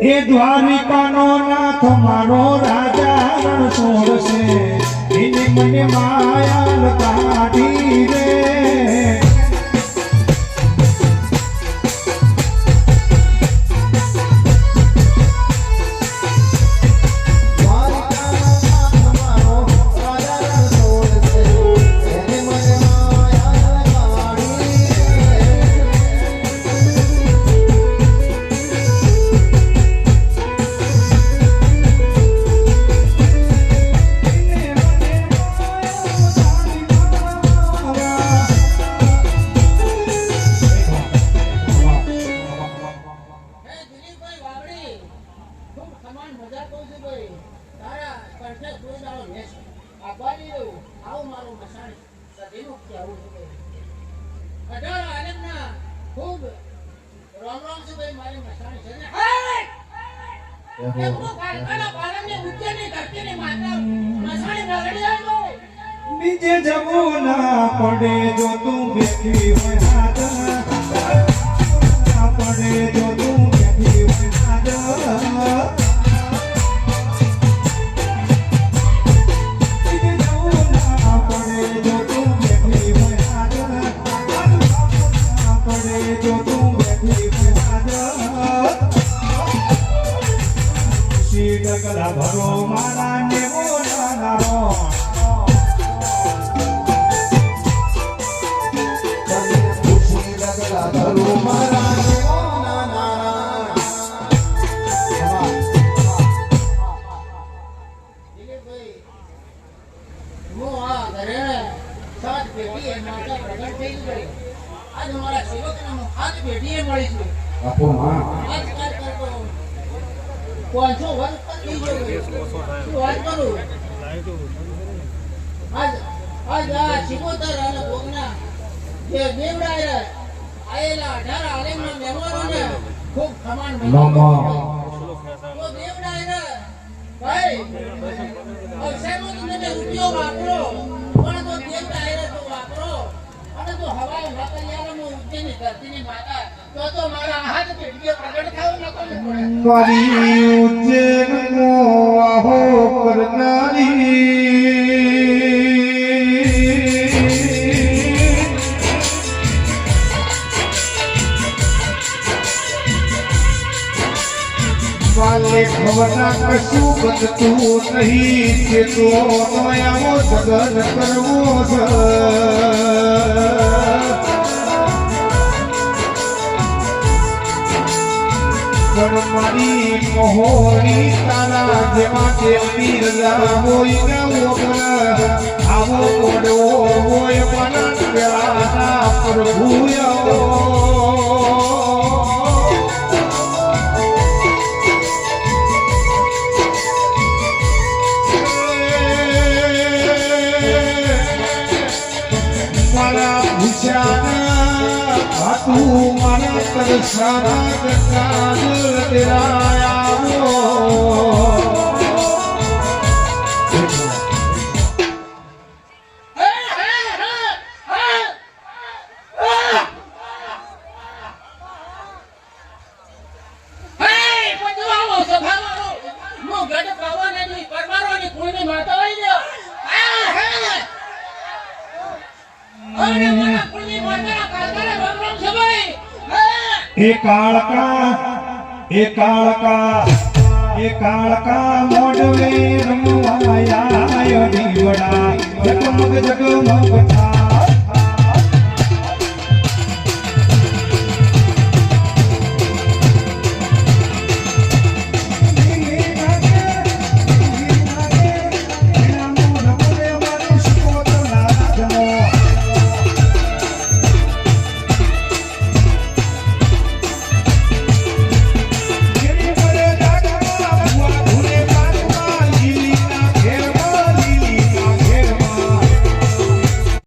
એ દ્વારિકાનો નાથ મારો રાજા રણછોડ છે એને મને માયાલ કાઢી રે બીજે જવું ના પડે જો તું બેઠી હોય હાથ ના પડે જો તું બેઠી હોય હાથ બીજે જવું ના પડે જો તું બેઠી હોય હાથ ના પડે જો તું બેઠી હોય હાથ શીતકલા ભરો મારા નેવો નારો મારી ઉજ્જૈન આહો કરનારી વાલે ખવના કશું બનતું નહીં કે તો આવો જગન કરવો છે મારી મોહરી તારા જેવા દેવી રજા હોય ને આવો મોડો હોય મના પેલા પ્રભુ મારા ભૂષાના તું મારા તરસાના કાજલ તેરાયા કાળકા મોડવે રમવાયા દીવડા જગમગ જગમગ